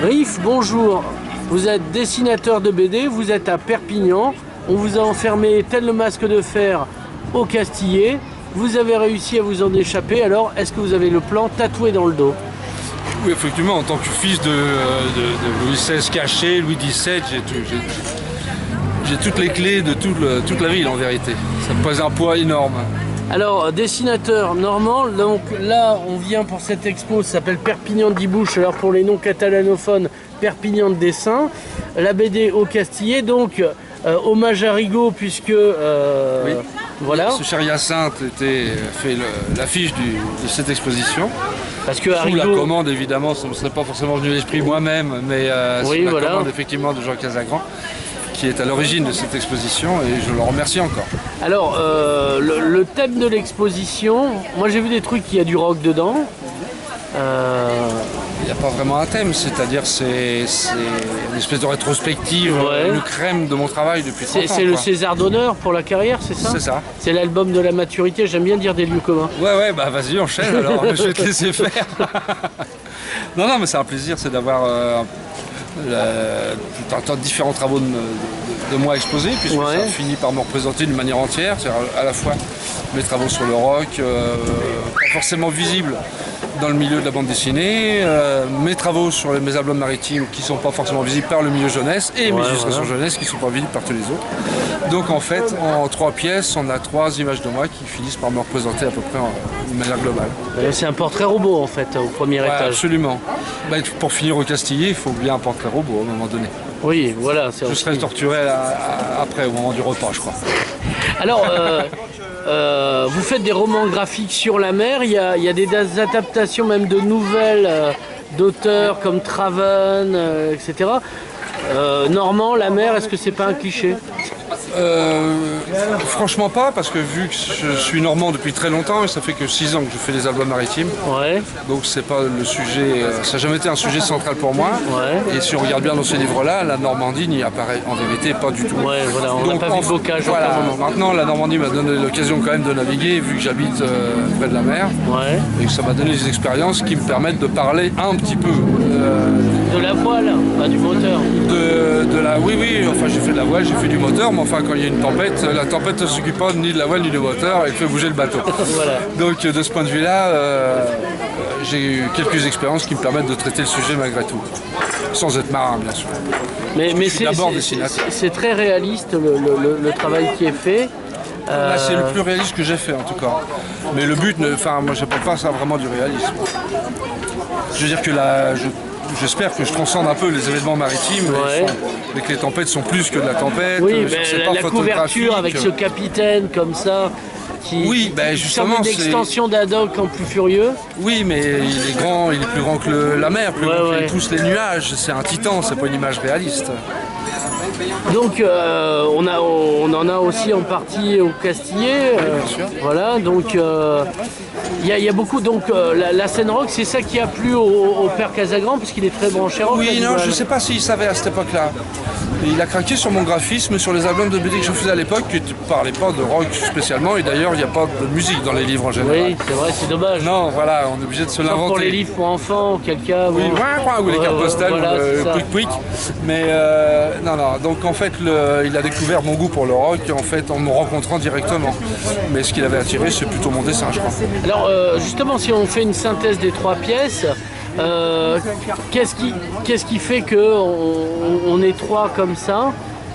Riff, bonjour. Vous êtes dessinateur de BD, vous êtes à Perpignan. On vous a enfermé tel le masque de fer au Castillet. Vous avez réussi à vous en échapper. Alors, est-ce que vous avez le plan tatoué dans le dos? Oui, effectivement, en tant que fils de Louis XVI caché, Louis XVII, j'ai toutes les clés de toute la ville en vérité. Ça me pèse un poids énorme. Alors, dessinateur normand, donc là on vient pour cette expo, ça s'appelle Perpignan d'Ibouche, alors pour les non-catalanophones, Perpignan de dessin. La BD au Castillet, donc hommage à Rigaud puisque Oui. voilà. Ce cher Hyacinthe fait l'affiche de cette exposition. Parce que Sous Rigaud... la commande évidemment, ça ne me serait pas forcément venu à l'esprit moi-même, mais oui, sous la voilà. commande effectivement de Jean Casagrand, qui est à l'origine de cette exposition et je le remercie encore. Alors, le thème de l'exposition, moi j'ai vu des trucs, il y a du rock dedans. Il n'y a pas vraiment un thème, c'est-à-dire c'est une espèce de rétrospective, Ouais. une crème de mon travail depuis 30 ans. C'est le quoi. César d'honneur pour la carrière, c'est ça? C'est ça. C'est l'album de la maturité, j'aime bien dire des lieux communs. Ouais, bah vas-y, enchaîne alors, je vais te laisser faire. Non, mais c'est un plaisir, c'est d'avoir tout un tas de différents travaux de moi exposés, puisque Ouais. ça finit par me représenter d'une manière entière, c'est-à-dire à la fois mes travaux sur le rock, pas forcément visibles dans le milieu de la bande dessinée, mes travaux sur mes albums maritimes qui ne sont pas forcément visibles par le milieu jeunesse, et mes illustrations jeunesse qui ne sont pas visibles par tous les autres. Donc en fait, en 3 pièces, on a 3 images de moi qui finissent par me représenter à peu près d'une manière globale. C'est un portrait robot en fait, au premier Ouais, étage. absolument. Bah, pour finir au Castillet, il faut bien un portrait robot à un moment donné. Oui, voilà. Je serais torturé après, au moment du repas, je crois. Alors, vous faites des romans graphiques sur la mer, il y a des adaptations même de nouvelles d'auteurs comme Traven, etc. Normand, la mer, est-ce que c'est pas un cliché? Franchement pas, parce que vu que je suis normand depuis très longtemps, et ça fait que 6 ans que je fais des albums maritimes, Ouais, donc c'est pas le sujet, ça n'a jamais été un sujet central pour moi. ouais. Et si on regarde bien dans ces livres-là, la Normandie n'y apparaît en vérité pas du tout. Ouais, voilà, on n'a pas vu de bocage en voilà, aucun moment. maintenant la Normandie m'a donné l'occasion quand même de naviguer, vu que j'habite près de la mer, Ouais. et que ça m'a donné des expériences qui me permettent de parler un petit peu De la voile, pas du moteur. oui, enfin j'ai fait de la voile, j'ai fait du moteur, mais enfin quand il y a une tempête, la tempête ne s'occupe pas ni de la voile ni du moteur, elle fait bouger le bateau. Voilà. Donc de ce point de vue-là, j'ai eu quelques expériences qui me permettent de traiter le sujet malgré tout, sans être marin bien sûr. Mais d'abord dessinateur. c'est très réaliste le travail qui est fait. Là, c'est le plus réaliste que j'ai fait en tout cas. Mais le but, moi j'appelle pas ça vraiment du réalisme. Je veux dire que j'espère que je transcende un peu les événements maritimes, Ouais. mais que les tempêtes sont plus que de la tempête. Oui, c'est mais pas la couverture avec photographique. ce capitaine comme ça, Oui, ben qui justement, semble une c'est- extension d'Haddock en plus furieux. Oui, mais il est grand, il est plus grand que la mer, plus Ouais, grand que ouais. tous les nuages. C'est un titan, c'est pas une image réaliste. Donc on en a aussi en partie au Castillet. bien sûr. Voilà, donc il y a beaucoup. Donc la scène rock, c'est ça qui a plu au père Casagrand, puisqu'il est très branché rock. Oui, non, Voilà. je sais pas s'il savait à cette époque-là. Il a craqué sur mon graphisme, sur les albums de BD que je faisais à l'époque, qui ne parlaient pas de rock spécialement, et d'ailleurs il n'y a pas de musique dans les livres en général. Oui, c'est vrai, c'est dommage. Non, voilà, on est obligé de se Sauf pour les l'inventer. livres pour enfants, auquel cas. Oui, bon. ou les cartes postales, voilà, ou c'est le ça. quick. Mais non, donc en fait, il a découvert mon goût pour le rock en fait en me rencontrant directement. Mais ce qui l'avait attiré, c'est plutôt mon dessin, je crois. Alors justement, si on fait une synthèse des 3 pièces, qu'est-ce qui fait qu'on est 3 comme ça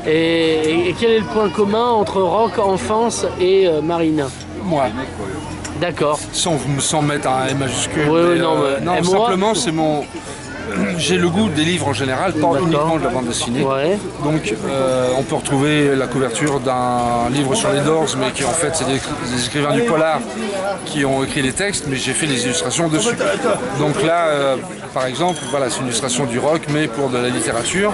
et quel est le point commun entre rock, enfance et marine? Moi, D'accord. sans mettre un M majuscule. Oui, mais, non, mais MOA. simplement, c'est mon. J'ai le goût des livres en général, pas D'accord. uniquement de la bande dessinée. Ouais. Donc on peut retrouver la couverture d'un livre sur les Doors, mais qui en fait c'est des écrivains du polar qui ont écrit les textes, mais j'ai fait des illustrations dessus. Donc là, par exemple, voilà, c'est une illustration du rock, mais pour de la littérature.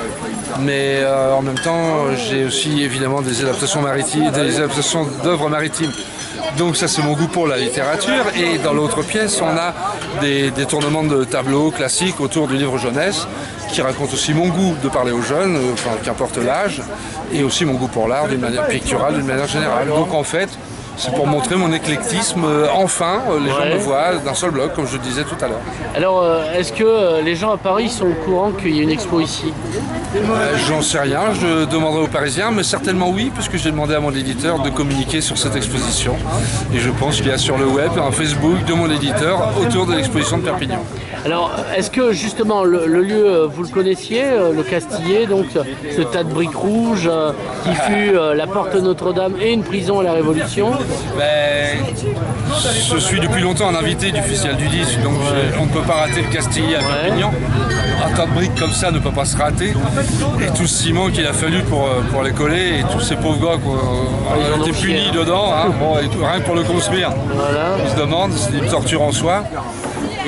Mais en même temps, j'ai aussi évidemment des adaptations maritimes, des adaptations d'œuvres maritimes. Donc ça c'est mon goût pour la littérature, et dans l'autre pièce on a des tournements de tableaux classiques autour du livre jeunesse qui racontent aussi mon goût de parler aux jeunes, enfin qu'importe l'âge, et aussi mon goût pour l'art d'une manière picturale, d'une manière générale. Donc en fait C'est pour montrer mon éclectisme. Enfin, les gens Ouais. me voient d'un seul bloc, comme je le disais tout à l'heure. Alors, est-ce que les gens à Paris sont au courant qu'il y a une expo ici? J'en sais rien, je demanderai aux Parisiens, mais certainement oui, puisque j'ai demandé à mon éditeur de communiquer sur cette exposition. Et je pense qu'il y a sur le web un Facebook de mon éditeur autour de l'exposition de Perpignan. Alors, est-ce que justement le lieu, vous le connaissiez, le Castillet, donc ce tas de briques rouges qui fut la porte Notre-Dame et une prison à la Révolution? Ben, je suis depuis longtemps un invité du Festival du 10, donc on ne peut pas rater le Castillet à Perpignan. Un tas de briques comme ça ne peut pas se rater. Et tout ce ciment qu'il a fallu pour les coller, et tous ces pauvres gars qui ont été punis dedans, hein, bon, et rien que pour le construire, Voilà. on se demande, c'est une torture en soi.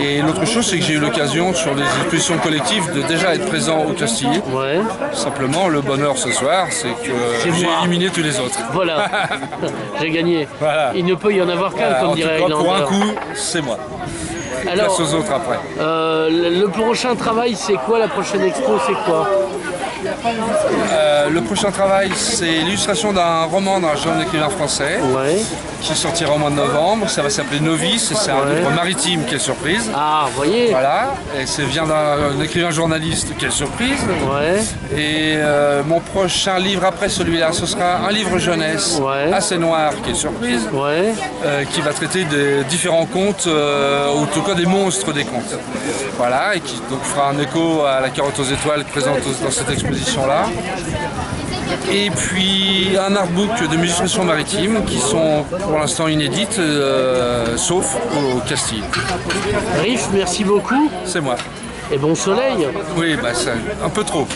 Et l'autre chose, c'est que j'ai eu l'occasion sur les expositions collectives de déjà être présent au Castillet. Ouais. Simplement, le bonheur ce soir, c'est que j'ai moi. éliminé tous les autres. Voilà. J'ai gagné. Voilà. Il ne peut y en avoir qu'un, comme En tout dirait cas, pour un Highlander. coup, c'est moi. Alors, Place aux autres après. le prochain travail, c'est quoi? La prochaine expo, c'est quoi? Le prochain travail, c'est l'illustration d'un roman d'un jeune écrivain français Ouais. qui sortira au mois de novembre. Ça va s'appeler Novice, et c'est un Ouais. livre maritime, quelle surprise. Ah, vous voyez? Voilà, et c'est vient d'un écrivain journaliste, quelle surprise. Ouais. Et mon prochain livre après celui-là, ce sera un livre jeunesse Ouais. assez noir, quelle surprise, Ouais. qui va traiter des différents contes, ou en tout cas des monstres des contes. Voilà, et qui donc fera un écho à la carotte aux étoiles présente dans cette exposition-là. Et puis un artbook de illustration maritime qui sont pour l'instant inédites, sauf au Castille. Riff, merci beaucoup C'est moi. et bon soleil. Oui, bah c'est un peu trop.